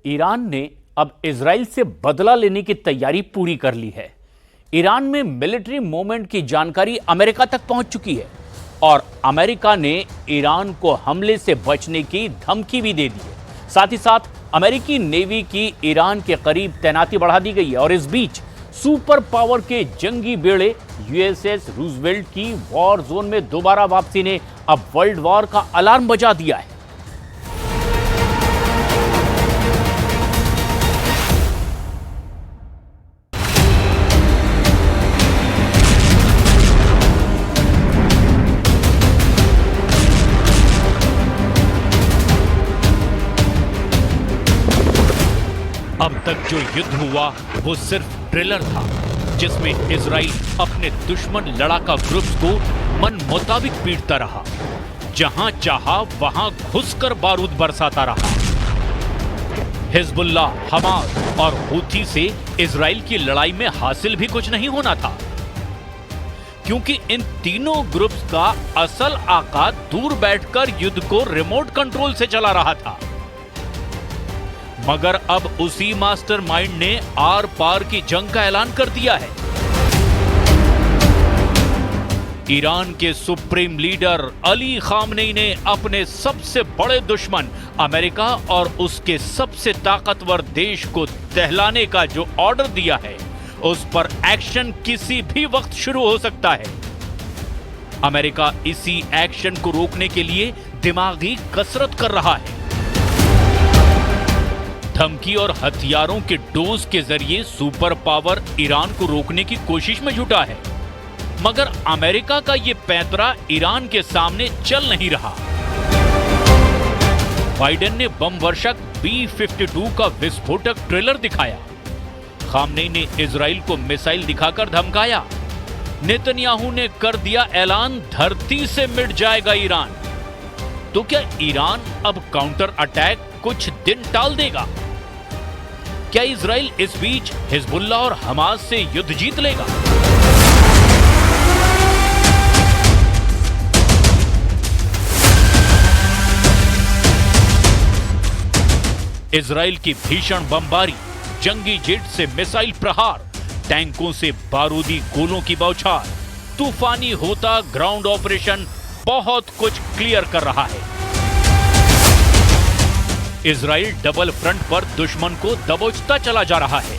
Iran ने अब Israel से बदला लेने की तैयारी पूरी कर ली है। ईरान में मिलिट्री मूवमेंट की जानकारी अमेरिका तक पहुंच चुकी है और अमेरिका ने ईरान को हमले से बचने की धमकी भी दे दी है। साथ ही साथ अमेरिकी नेवी की ईरान के करीब तैनाती बढ़ा दी गई है और इस बीच सुपर पावर के जंगी बेड़े यूएसएस रूजवेल्ट की वॉर जोन में दोबारा वापसी ने अब वर्ल्ड वॉर का अलार्म बजा दिया है। अब तक जो युद्ध हुआ वो सिर्फ ड्रिलर था, जिसमें इजराइल अपने दुश्मन लड़ाका ग्रुप्स को मन मुताबिक पीटता रहा, जहां चाहा वहां घुसकर बारूद बरसाता रहा। हिजबुल्लाह, हमास और हूथी से इजराइल की लड़ाई में हासिल भी कुछ नहीं होना था, क्योंकि इन तीनों ग्रुप्स का असल आका दूर बैठकर युद्ध को रिमोट कंट्रोल से चला रहा था। मगर अब उसी मास्टरमाइंड ने आर पार की जंग का ऐलान कर दिया है। ईरान के सुप्रीम लीडर अली खामनेई ने अपने सबसे बड़े दुश्मन अमेरिका और उसके सबसे ताकतवर देश को दहलाने का जो ऑर्डर दिया है, उस पर एक्शन किसी भी वक्त शुरू हो सकता है। अमेरिका इसी एक्शन को रोकने के लिए दिमागी कसरत कर रहा है। धमकी और हथियारों के डोज के जरिए सुपर पावर ईरान को रोकने की कोशिश में जुटा है, मगर अमेरिका का यह पैंतरा ईरान के सामने चल नहीं रहा। बाइडेन ने बम वर्षक B-52 का विस्फोटक ट्रेलर दिखाया। खामनेई ने इजराइल को मिसाइल दिखाकर धमकाया। नेतन्याहू ने कर दिया ऐलान, धरती से मिट जाएगा ईरान। तो क्या ईरान अब काउंटर अटैक कुछ दिन टाल देगा? क्या इजराइल इस बीच हिजबुल्लाह और हमास से युद्ध जीत लेगा? इजराइल की भीषण बमबारी, जंगी जेट से मिसाइल प्रहार, टैंकों से बारूदी गोलों की बौछार, तूफानी होता ग्राउंड ऑपरेशन बहुत कुछ क्लियर कर रहा है। इजराइल डबल फ्रंट पर दुश्मन को दबोचता चला जा रहा है,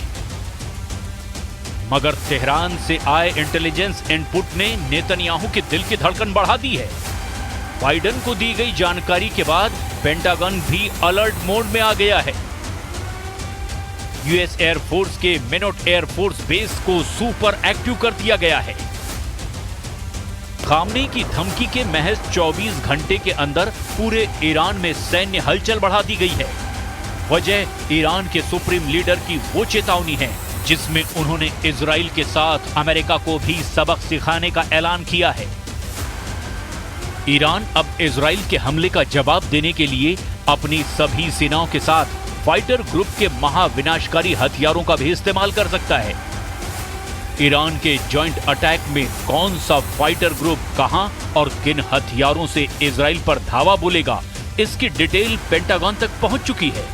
मगर तेहरान से आए इंटेलिजेंस इनपुट ने नेतन्याहू के दिल की धड़कन बढ़ा दी है। बाइडेन को दी गई जानकारी के बाद पेंटागन भी अलर्ट मोड में आ गया है। यूएस एयरफोर्स के मिनोट एयरफोर्स बेस को सुपर एक्टिव कर दिया गया है। खामनेई की धमकी के महज 24 घंटे के अंदर पूरे ईरान में सैन्य हलचल बढ़ा दी गई है। वजह ईरान के सुप्रीम लीडर की वो चेतावनी है जिसमें उन्होंने इजराइल के साथ अमेरिका को भी सबक सिखाने का ऐलान किया है। ईरान अब इजराइल के हमले का जवाब देने के लिए अपनी सभी सेनाओं के साथ फाइटर ग्रुप के महाविनाशकारी हथियारों का भी इस्तेमाल कर सकता है। ईरान के जॉइंट अटैक में कौन सा फाइटर ग्रुप कहां और किन हथियारों से इजराइल पर धावा बोलेगा, इसकी डिटेल पेंटागन तक पहुंच चुकी है,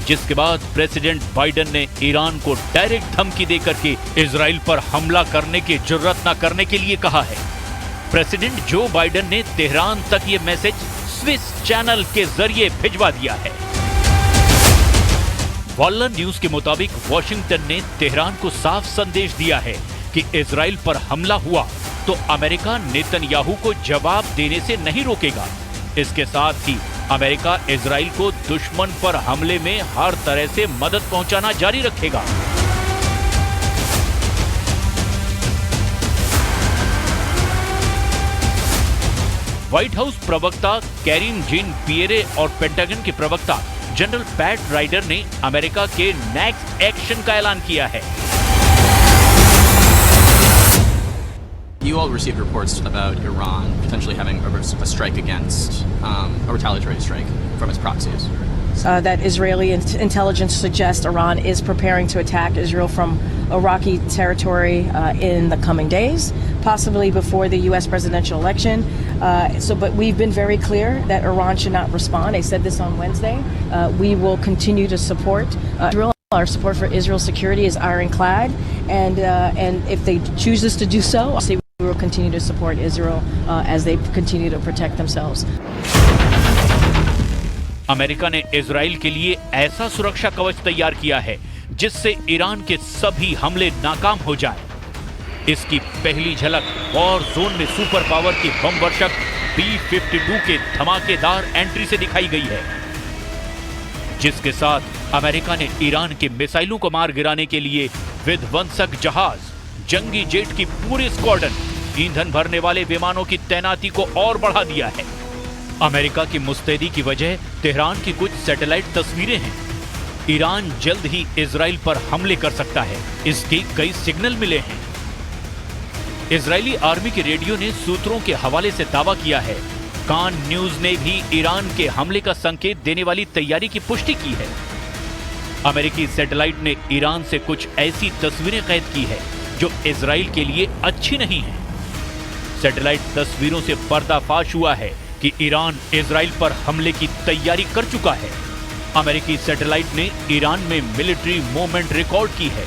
जिसके बाद प्रेसिडेंट बाइडेन ने ईरान को डायरेक्ट धमकी देकर के इजराइल पर हमला करने की जुर्रत न करने के लिए कहा है। प्रेसिडेंट जो बाइडेन ने तेहरान तक ये मैसेज स्विस चैनल के जरिए भिजवा दिया है। वॉलर न्यूज के मुताबिक वॉशिंगटन ने तेहरान को साफ संदेश दिया है कि इजराइल पर हमला हुआ तो अमेरिका नेतन्याहू को जवाब देने से नहीं रोकेगा। इसके साथ ही अमेरिका इजराइल को दुश्मन पर हमले में हर तरह से मदद पहुंचाना जारी रखेगा। व्हाइट हाउस प्रवक्ता कैरिन जेन पियरे और पेंटागन के प्रवक्ता जनरल पैट राइडर ने अमेरिका के नेक्स्ट एक्शन का ऐलान किया है। You all received reports about Iran potentially having a strike against a retaliatory strike from its proxies. That Israeli intelligence suggests Iran is preparing to attack Israel from Iraqi territory in the coming days, possibly before the U.S. presidential election. But we've been very clear that Iran should not respond. I said this on Wednesday. We will continue to support Israel. Our support for Israel's security is ironclad, and if they choose to do so, we will continue to support Israel as they continue to protect themselves. America ने Israel के लिए ऐसा सुरक्षा कवच तैयार किया है जिससे ईरान के सभी हमले नाकाम हो जाएं। इसकी पहली झलक वॉर जोन में सुपर पावर की बम वर्षक B-52 के धमाकेदार एंट्री से दिखाई गई है, जिसके साथ अमेरिका ने ईरान के मिसाइलों को मार गिराने के लिए विध्वंसक जहाज, जंगी जेट की पूरी स्क्वाड्रन, ईंधन भरने वाले विमानों की तैनाती को और बढ़ा दिया है। अमेरिका की मुस्तैदी की वजह तेहरान की कुछ सैटेलाइट तस्वीरें हैं। ईरान जल्द ही इजराइल पर हमले कर सकता है, इसके कई सिग्नल मिले हैं। इजरायली आर्मी के रेडियो ने सूत्रों के हवाले से दावा किया है। कान न्यूज ने भी ईरान के हमले का संकेत देने वाली तैयारी की पुष्टि की है। अमेरिकी सैटेलाइट ने ईरान से कुछ ऐसी तस्वीरें कैद की है जो इजराइल के लिए अच्छी नहीं है। सैटेलाइट तस्वीरों से पर्दाफाश हुआ है कि ईरान इजराइल पर हमले की तैयारी कर चुका है। अमेरिकी सैटेलाइट ने ईरान में मिलिट्री मूवमेंट रिकॉर्ड की है।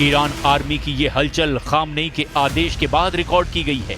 ईरान आर्मी की यह हलचल खामनेई के आदेश के बाद रिकॉर्ड की गई है।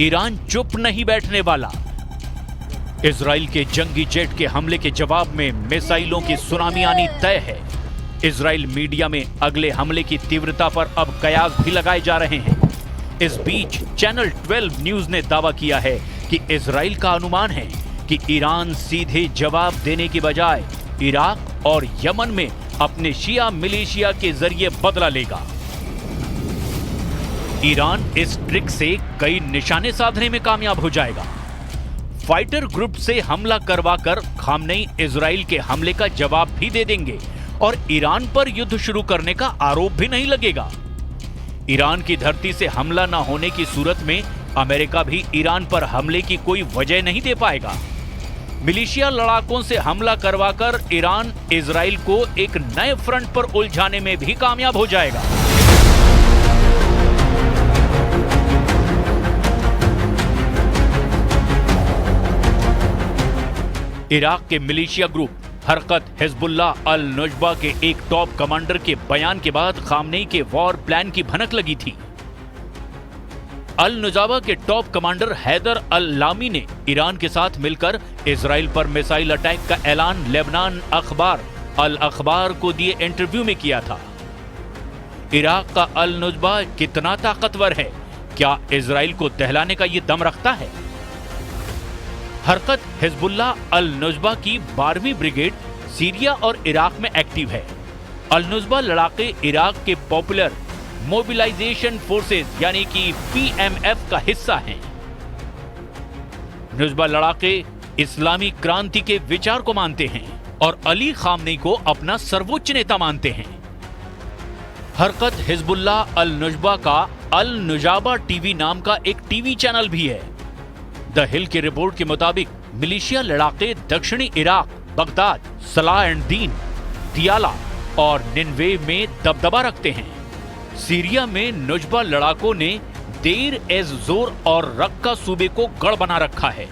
ईरान चुप नहीं बैठने वाला। इजराइल के जंगी जेट के हमले के जवाब में मिसाइलों की सुनामी आनी तय है। इजराइल मीडिया में अगले हमले की तीव्रता पर अब कयास भी लगाए जा रहे हैं। इस बीच चैनल 12 न्यूज ने दावा किया है कि इजराइल का अनुमान है कि ईरान सीधे जवाब देने की बजाय इराक और यमन में अपने शिया मिलिशिया के जरिए बदला लेगा। ईरान इस ट्रिक से कई निशाने साधने में कामयाब हो जाएगा। फाइटर ग्रुप से हमला करवाकर खामनेई इजराइल के हमले का जवाब भी दे देंगे और ईरान पर युद्ध शुरू करने का आरोप भी नहीं लगेगा। ईरान की धरती से हमला न होने की सूरत में अमेरिका भी ईरान पर हमले की कोई वजह नहीं दे पाएगा। मिलिशिया लड़ाकों से हमला करवाकर ईरान इजराइल को एक नए फ्रंट पर उलझाने में भी कामयाब हो जाएगा। इराक के मिलिशिया ग्रुप हरकत हिजबुल्लाह अल नुजबा के एक टॉप कमांडर के बयान के बाद खामनेई के वॉर प्लान की भनक लगी थी। अल नुजबा के टॉप कमांडर हैदर अल लामी ने ईरान के साथ मिलकर इजराइल पर मिसाइल अटैक का ऐलान लेबनान अखबार अल अखबार को दिए इंटरव्यू में किया था। इराक का अल नुजबा कितना ताकतवर है, क्या इजराइल को दहलाने का ये दम रखता है? हरकत हिजबुल्लाह अल नुजबा की 12वीं ब्रिगेड सीरिया और इराक में एक्टिव है। अल नुजबा लड़ाके इराक के पॉपुलर मोबिलाइजेशन फोर्सेस यानी कि PMF का हिस्सा हैं। नुजबा लड़ाके इस्लामी क्रांति के विचार को मानते हैं और अली खामनेई को अपना सर्वोच्च नेता मानते हैं। हरकत हिजबुल्लाह अल नुजबा का अल नुजाबा टीवी नाम का एक टीवी चैनल भी है। द हिल की रिपोर्ट के मुताबिक मिलिशिया लड़ाके दक्षिणी इराक, बगदाद, सलाह एंड दीन, दियाला और निनवेव में दबदबा रखते हैं। सीरिया में नुजबा लड़ाकों ने देर एज जोर और रक्का सूबे को गढ़ बना रखा है।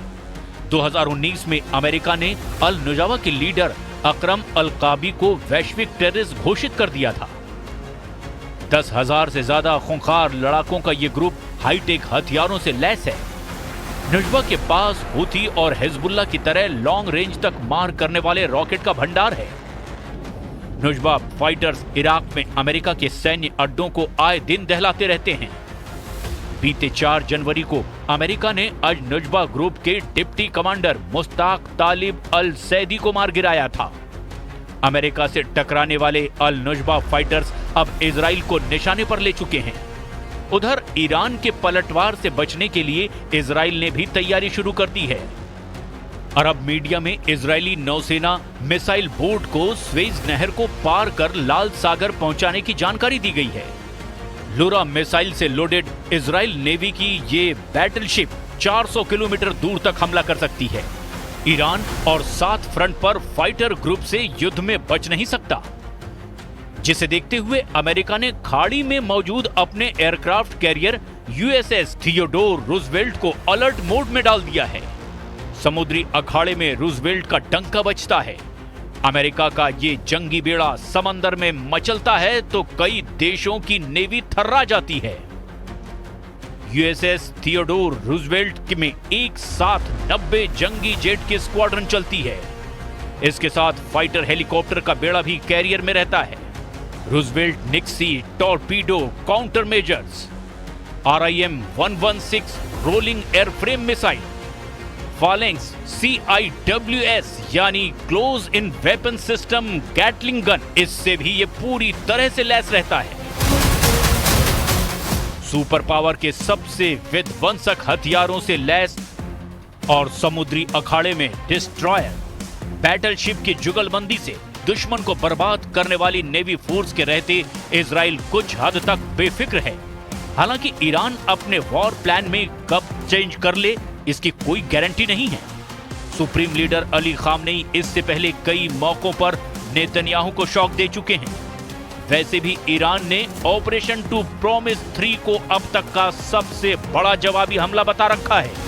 2019 में अमेरिका ने अल नुजबा के लीडर अकरम अल काबी को वैश्विक टेररिस्ट घोषित कर दिया था। 10,000 से ज्यादा खूंखार लड़ाकों का यह ग्रुप हाईटेक हथियारों से लैस है। नुजबा के पास हुथी और हिजबुल्लाह की तरह लॉन्ग रेंज तक मार करने वाले रॉकेट का भंडार है। नुजबा फाइटर्स इराक में अमेरिका के सैन्य अड्डों को आए दिन दहलाते रहते हैं। बीते 4 जनवरी को अमेरिका ने अल नुजबा ग्रुप के डिप्टी कमांडर मुश्ताक तालिब अल सैदी को मार गिराया था। अमेरिका से टकराने वाले अल नुजबा फाइटर्स अब इजराइल को निशाने पर ले चुके हैं। उधर ईरान के पलटवार से बचने के लिए इजराइल ने भी तैयारी शुरू कर दी है। अरब मीडिया में इजरायली नौसेना मिसाइल बोट को स्वेज नहर को पार कर लाल सागर पहुंचाने की जानकारी दी गई है। लुरा मिसाइल से लोडेड इजरायल नेवी की ये बैटलशिप 400 किलोमीटर दूर तक हमला कर सकती है। ईरान और 7 फ्रंट पर फाइटर ग्रुप से युद्ध में बच नहीं सकता, जिसे देखते हुए अमेरिका ने खाड़ी में मौजूद अपने aircraft carrier USS Theodore Roosevelt को अलर्ट मोड में डाल दिया है। समुद्री अखाड़े में रूजवेल्ट का डंका बजता है। अमेरिका का ये जंगी बेड़ा समंदर में मचलता है तो कई देशों की नेवी थर्रा जाती है। यूएसएस थियोडोर रूजवेल्ट में एक साथ 90 जंगी जेट की स्क्वाड्रन चलती है। इसके साथ फाइटर हेलीकॉप्टर का बेड़ा भी कैरियर में रहता है। Roosevelt Nixie torpedo counter measures, RIM-116 rolling airframe missile, Phalanx CIWS यानी close in weapon system Gatling gun, इससे भी ये पूरी तरह से लैस रहता है। सुपर पावर के सबसे विध्वंसक हथियारों से लैस और समुद्री अखाड़े में डिस्ट्रॉयर, बैटलशिप की जुगलबंदी से दुश्मन को बर्बाद करने वाली नेवी फोर्स के रहते इजराइल कुछ हद तक बेफिक्र है। हालांकि ईरान अपने वॉर प्लान में कब चेंज कर ले इसकी कोई गारंटी नहीं है। सुप्रीम लीडर अली खामनेई इससे पहले कई मौकों पर नेतन्याहू को शॉक दे चुके हैं। वैसे भी ईरान ने ऑपरेशन टू प्रॉमिस 3 को अब तक का सबसे बड़ा जवाबी हमला बता रखा है।